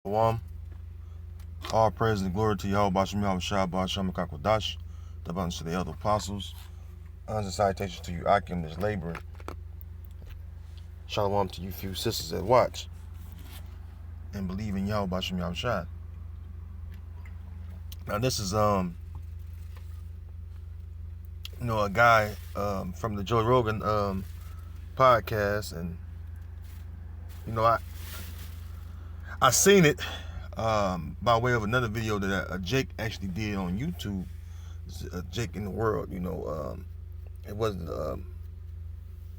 One, all praise and glory to Yahweh Bashim Yahweh Shah Basham Kakwadash, the abundance to the elder apostles. And salutations to you, Akim, that's laboring. Shalom to you few sisters that watch and believe in Yahweh Bashim Yahweh Shah. Now this is a guy from the Joe Rogan podcast, and I seen it by way of another video that Jake actually did on YouTube. Jake in the World, it wasn't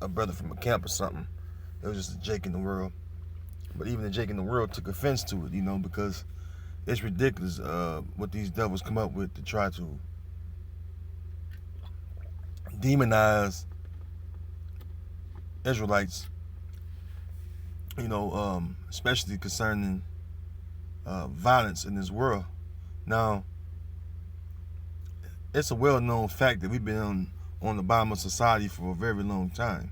a brother from a camp or something. It was just a Jake in the World. But even the Jake in the World took offense to it, because it's ridiculous what these devils come up with to try to demonize Israelites, especially concerning violence in this world. Now, it's a well-known fact that we've been on the bottom of society for a very long time.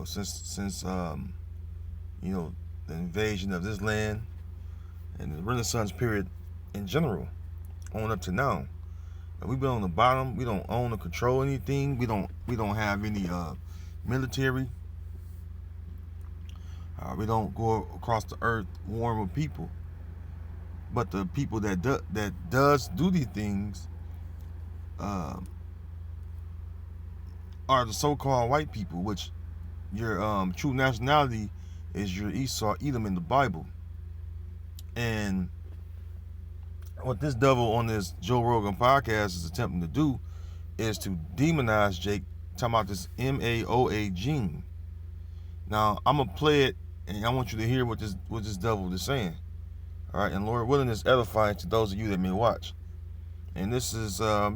Since the invasion of this land and the Renaissance period in general, on up to now. We've been on the bottom. We don't own or control anything. We don't have any military. We don't go across the earth warring with people. But the people that does do these things are the so-called white people, which your true nationality is your Esau, Edom in the Bible. And what this devil on this Joe Rogan podcast is attempting to do is to demonize Jake, talking about this MAOA gene. Now, I'm going to play it, and I want you to hear what this devil is saying. All right, and Lord willing, is edifying to those of you that may watch. And this is, I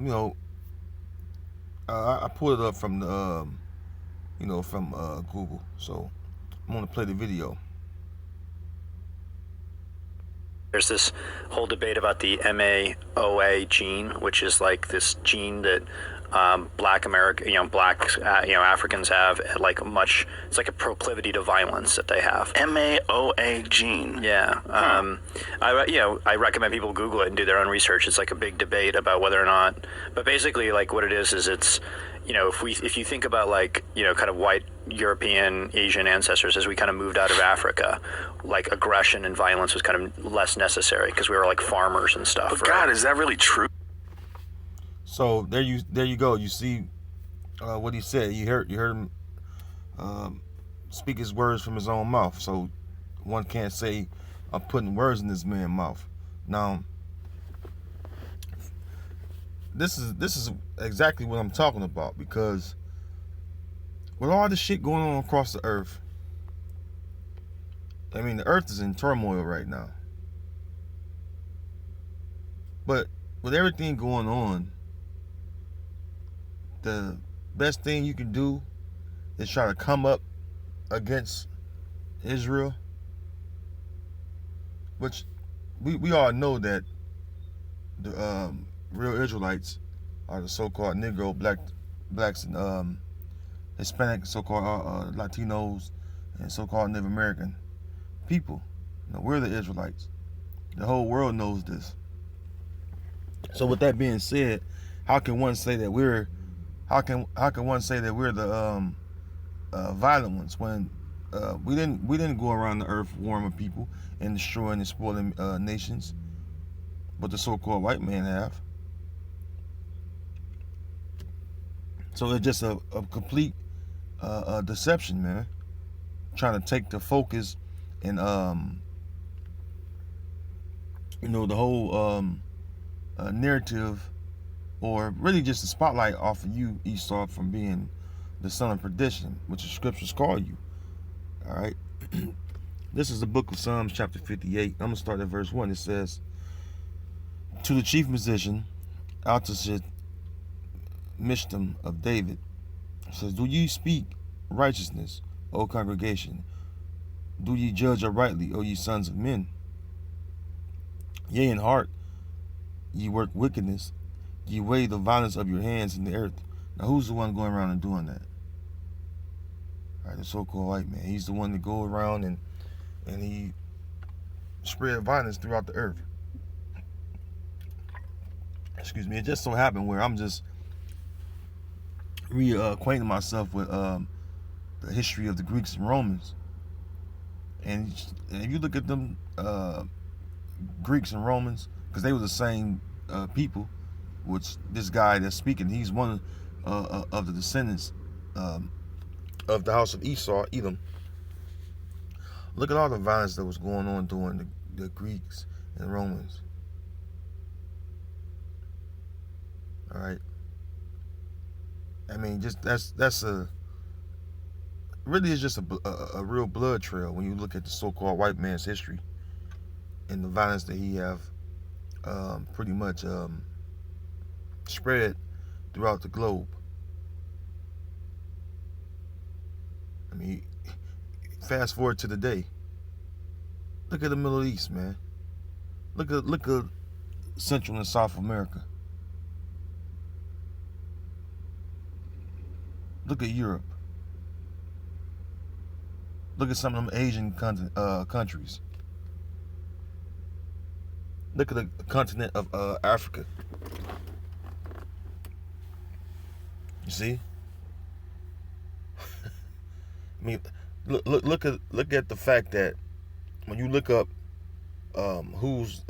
pulled it up from the, from Google. So I'm going to play the video. There's this whole debate about the MAOA gene, which is like this gene that black Africans have, it's like a proclivity to violence that they have. MAOA gene. Yeah. I recommend people Google it and do their own research. It's like a big debate about whether or not, but basically like what it is it's, if you think about kind of white European, Asian ancestors, as we kind of moved out of Africa, like aggression and violence was kind of less necessary because we were like farmers and stuff. But right? God, is that really true? So there you go. You see what he said. You heard him speak his words from his own mouth. So one can't say I'm putting words in this man's mouth. Now, this is exactly what I'm talking about, because with all the shit going on across the earth, I mean, the earth is in turmoil right now. But with everything going on, the best thing you can do is try to come up against Israel, which we all know that the real Israelites are the so-called Negro, blacks, and Hispanic, so-called Latinos, and so-called Native American people. We're the Israelites. The whole world knows this. So with that being said, how can one say that we're the violent ones when we didn't go around the earth warring with people and destroying and spoiling nations, but the so-called white man have. So it's just a complete deception, man. Trying to take the focus and the whole narrative, or really just the spotlight off of you, Esau, from being the son of perdition, which the scriptures call you. All right. This is the book of Psalms, chapter 58. I'm gonna start at verse 1. It says, "To the chief musician, Altashit Mishtam of David, says, do ye speak righteousness, O congregation? Do ye judge uprightly, O ye sons of men? Yea, in heart ye work wickedness, ye weigh the violence of your hands in the earth." Now, who's the one going around and doing that? All right, the so-called white man. He's the one that go around and he spread violence throughout the earth. Excuse me. It just so happened where I'm just reacquainting myself with the history of the Greeks and Romans, and if you look at them Greeks and Romans, because they were the same people, which this guy that's speaking, he's one of the descendants of the house of Esau, Edom. Look at all the violence that was going on during the Greeks and Romans. All right. I mean, just that's a really is just a real blood trail when you look at the so-called white man's history and the violence that he have pretty much spread throughout the globe. I mean, fast forward to the day. Look at the Middle East, man. Look at Central and South America. Look at Europe. Look at some of them Asian countries. Look at the continent of Africa. You see? I mean, look at the fact that when you look up who's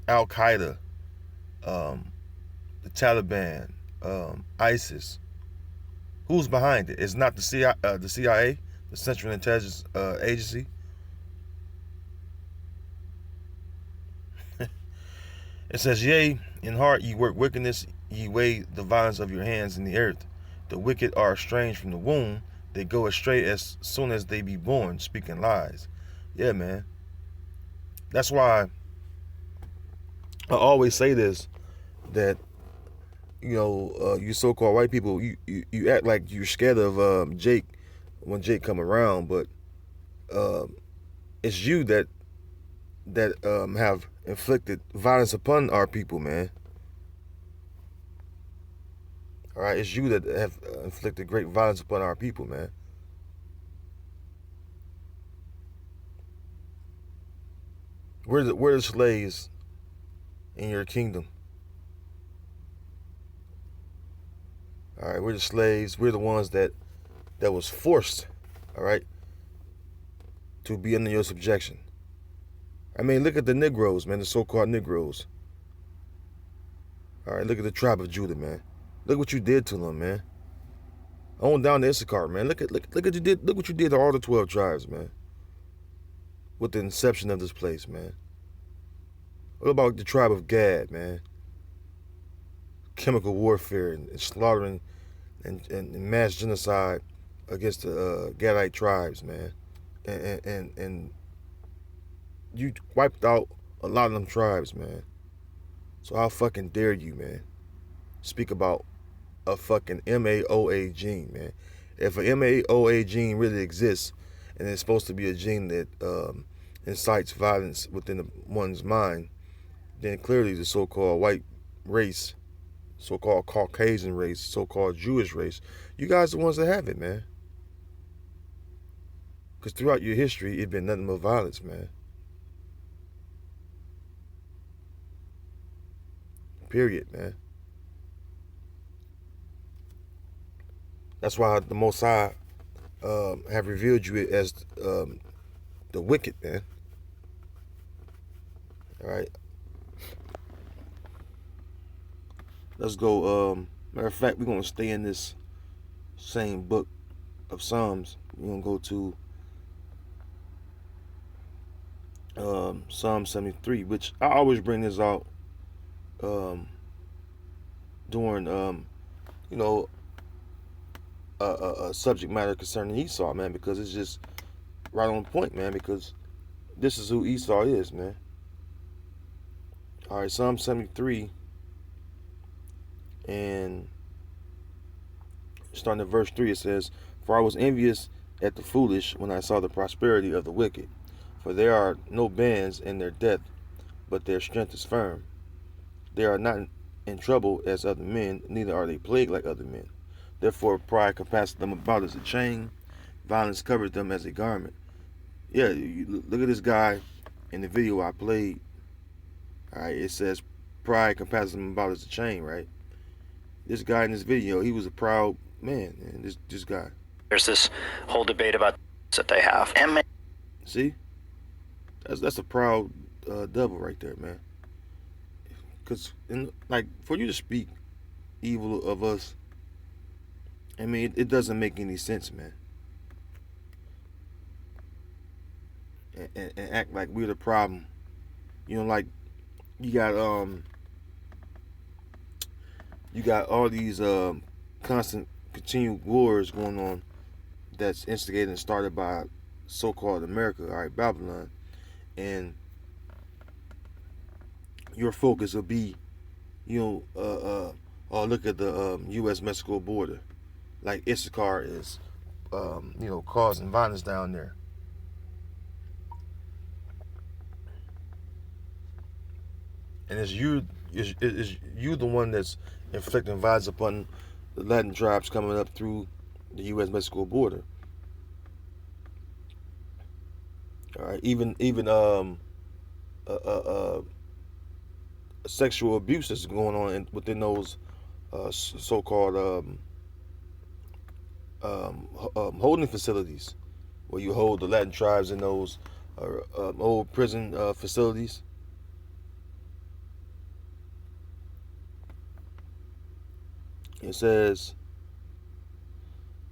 Al Qaeda, the Taliban, ISIS, who's behind it? It's not the CIA, the Central Intelligence Agency. It says, yea, in heart ye work wickedness, ye weigh the violence of your hands in the earth. The wicked are estranged from the womb, they go astray as soon as they be born, speaking lies. Yeah, man. That's why I always say this, that, you know, you so-called white people, you act like you're scared of Jake when Jake come around, but it's you that have inflicted violence upon our people, man. All right, it's you that have inflicted great violence upon our people, man. We're the slaves in your kingdom. All right, we're the slaves. We're the ones that was forced, all right, to be under your subjection. I mean, look at the Negroes, man, the so-called Negroes. All right, look at the tribe of Judah, man. Look what you did to them, man. On down to Issachar, man. Look what you did. Look what you did to all the 12 tribes, man. With the inception of this place, man. What about the tribe of Gad, man? Chemical warfare and slaughtering and mass genocide against the Gadite tribes, man. And you wiped out a lot of them tribes, man. So how fucking dare you, man, speak about a fucking MAOA gene, man. If a MAOA gene really exists, and it's supposed to be a gene that incites violence within one's mind, then clearly the so-called white race, so-called Caucasian race, so-called Jewish race, you guys are the ones that have it, man. Because throughout your history, it's been nothing but violence, man. Period, man. That's why the Most High have revealed you as the wicked, man. All right. Let's go. Matter of fact, we're going to stay in this same book of Psalms. We're going to go to Psalm 73, which I always bring this out during, you know, a subject matter concerning Esau, man, because it's just right on point, man, because this is who Esau is, man. All right, Psalm 73, and starting at verse 3, it says, "For I was envious at the foolish when I saw the prosperity of the wicked. For there are no bands in their death, but their strength is firm. They are not in trouble as other men, neither are they plagued like other men. Therefore pride compasseth them about as a chain, violence covered them as a garment." Yeah, you look at this guy. in the video I played, all right, it says pride compasses him about as a chain, right? This guy in this video, he was a proud man, man. This guy. There's this whole debate about that they have. See, that's a proud devil right there, man. Cause like for you to speak evil of us, I mean it doesn't make any sense, man. And act like we're the problem. You know, like you got all these constant continued wars going on that's instigated and started by so-called America, all right, Babylon, and your focus will be, oh, look at the U.S.-Mexico border, like Issachar is, causing violence down there. And it's you the one that's inflicting violence upon the Latin tribes coming up through the U.S.-Mexico border. All right, even sexual abuse that's going on within those so-called holding facilities, where you hold the Latin tribes in those old prison facilities. It says,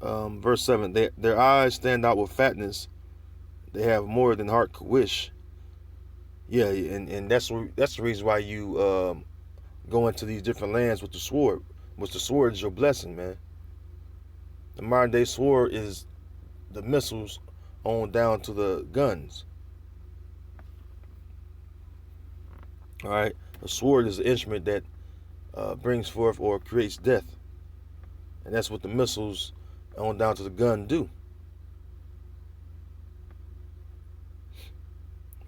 verse 7, their eyes stand out with fatness. They have more than heart could wish. Yeah, and that's the reason why you go into these different lands with the sword. Which the sword is your blessing, man. The modern day sword is the missiles on down to the guns. All right, a sword is an instrument that brings forth or creates death, and that's what the missiles on down to the gun do.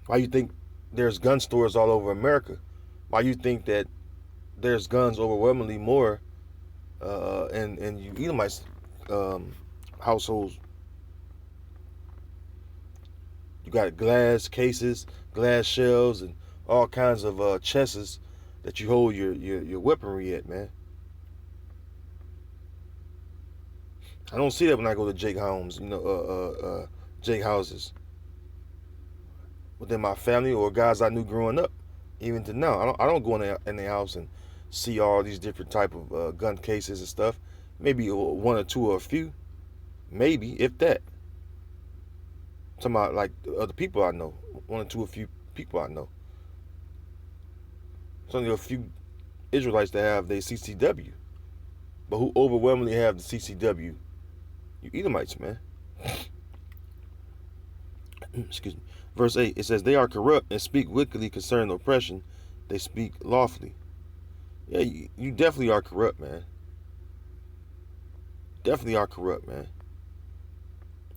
Why you think there's gun stores all over America? Why you think that there's guns overwhelmingly more in you Edomites households? You got glass cases, glass shelves, and all kinds of chests that you hold your weaponry at, man. I don't see that when I go to Jake homes, Jake houses. Within my family or guys I knew growing up, even to now, I don't go in the house and see all these different type of gun cases and stuff. Maybe one or two or a few, maybe if that. I'm talking about like the other people I know, one or two or few people I know. It's only a few Israelites that have their CCW, but who overwhelmingly have the CCW? You Edomites, man. Excuse me. Verse 8, it says, they are corrupt and speak wickedly concerning oppression. They speak lawfully. Yeah, you definitely are corrupt, man. Definitely are corrupt, man.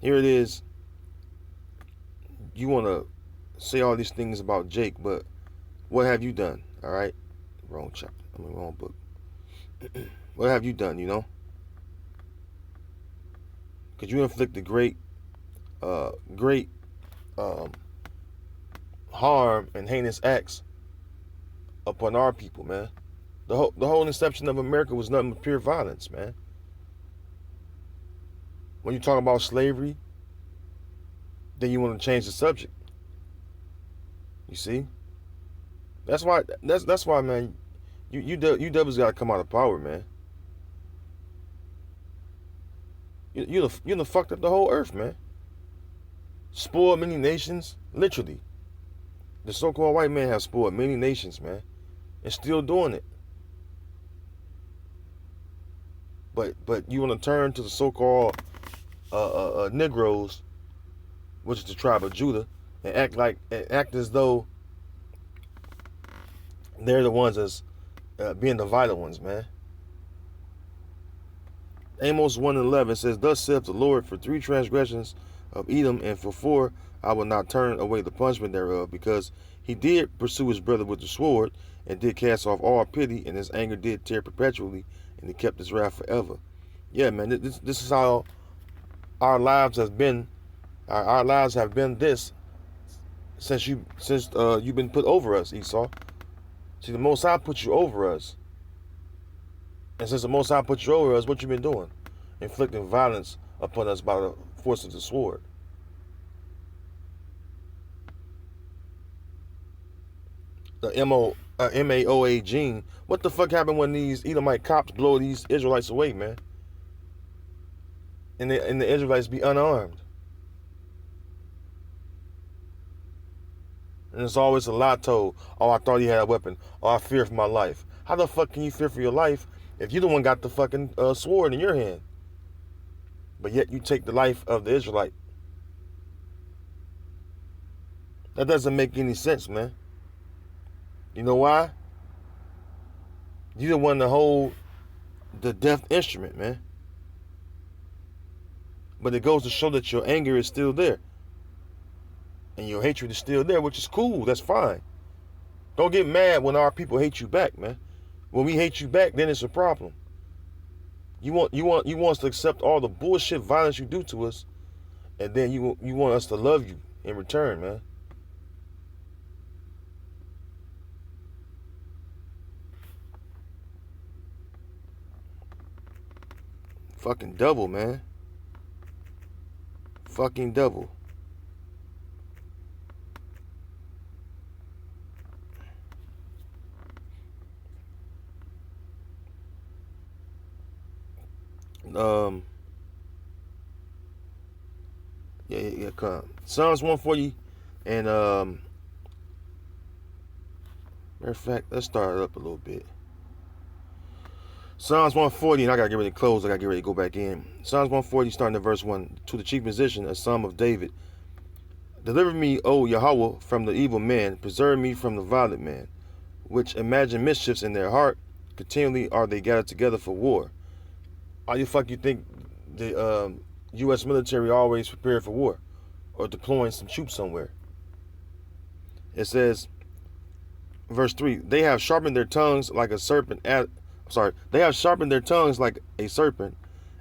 Here it is. You want to say all these things about Jake, but what have you done? All right? Wrong chapter. Wrong book. What have you done, Because you inflicted great harm and heinous acts upon our people, man. The whole inception of America was nothing but pure violence, man. When you talk about slavery, then you want to change the subject. You see? That's why, man. You devils got to come out of power, man. You done fucked up the whole earth, man. Spoiled many nations, literally. The so-called white man have spoiled many nations, man, and still doing it. But you want to turn to the so-called Negroes, which is the tribe of Judah, and act as though they're the ones that's being the violent ones, man. Amos 1:11 says, thus saith the Lord, for 3 transgressions of Edom, and for 4 I will not turn away the punishment thereof, because he did pursue his brother with the sword, and did cast off all pity, and his anger did tear perpetually, and he kept his wrath forever. Yeah, man, this is how our lives have been. Our lives have been this since you've been put over us, Esau. See, the Most High put you over us. And since the Most High put you over us, what you been doing? Inflicting violence upon us by the force of the sword. The MAOA gene. What the fuck happened when these Edomite cops blow these Israelites away, man? And the Israelites be unarmed. And it's always a lie told. Oh, I thought he had a weapon. Oh, I fear for my life. How the fuck can you fear for your life if you the one got the fucking sword in your hand? But yet you take the life of the Israelite. That doesn't make any sense, man. You know why? You the one to hold the death instrument, man. But it goes to show that your anger is still there. And your hatred is still there, which is cool. That's fine. Don't get mad when our people hate you back, man. When we hate you back, then it's a problem. You want us to accept all the bullshit violence you do to us, and then you want us to love you in return, man. Fucking double, man. Fucking double. Yeah, come. Psalms 140 and matter of fact, let's start it up a little bit. Psalms 140, and I gotta get ready to close. I gotta get ready to go back in. Psalms 140, starting at verse 1. To the chief musician, a psalm of David. Deliver me, O Yahweh, from the evil man. Preserve me from the violent man, which imagine mischiefs in their heart. Continually are they gathered together for war. How you think the U.S. military always prepared for war or deploying some troops somewhere? It says, verse 3, they have sharpened their tongues like a serpent. They have sharpened their tongues like a serpent.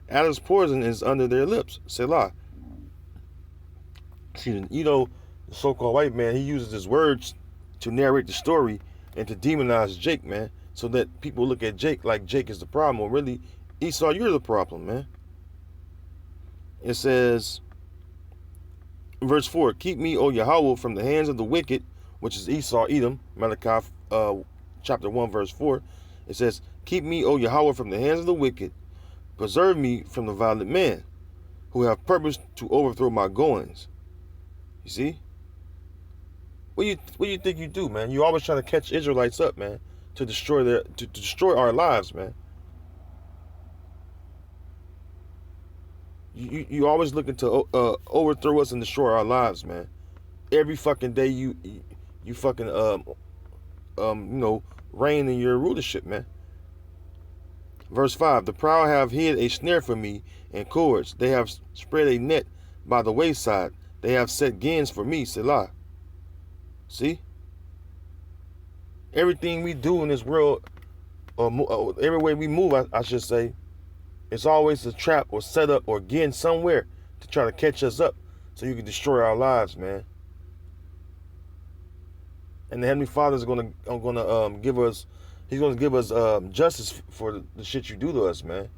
Adam's poison is under their lips. Selah. You know, the so-called white man, he uses his words to narrate the story and to demonize Jake, man, so that people look at Jake like Jake is the problem. Well, really, Esau, you're the problem, man. It says, verse 4, keep me, O Yahweh, from the hands of the wicked, which is Esau, Edom, Malachi chapter 1, verse 4. It says, keep me, O Yahweh, from the hands of the wicked. Preserve me from the violent man, who have purposed to overthrow my goings. You see? What do you think you do, man? You always trying to catch Israelites up, man, to destroy our lives, man. You always looking to overthrow us and destroy our lives, man. Every fucking day you fucking reign in your rulership, man. Verse 5, the proud have hid a snare for me and cords. They have spread a net by the wayside. They have set gins for me, Selah. See? Everything we do in this world, every way we move, I should say, it's always a trap or setup or gin somewhere to try to catch us up so you can destroy our lives, man. And the Heavenly Father is gonna give us, He's gonna give us justice for the shit you do to us, man.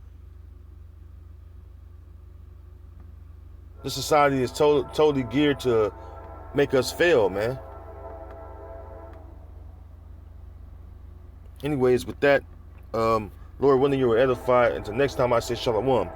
This society is totally geared to make us fail, man. Anyways, with that, Lord willing, you were edified. Until next time, I say shalom.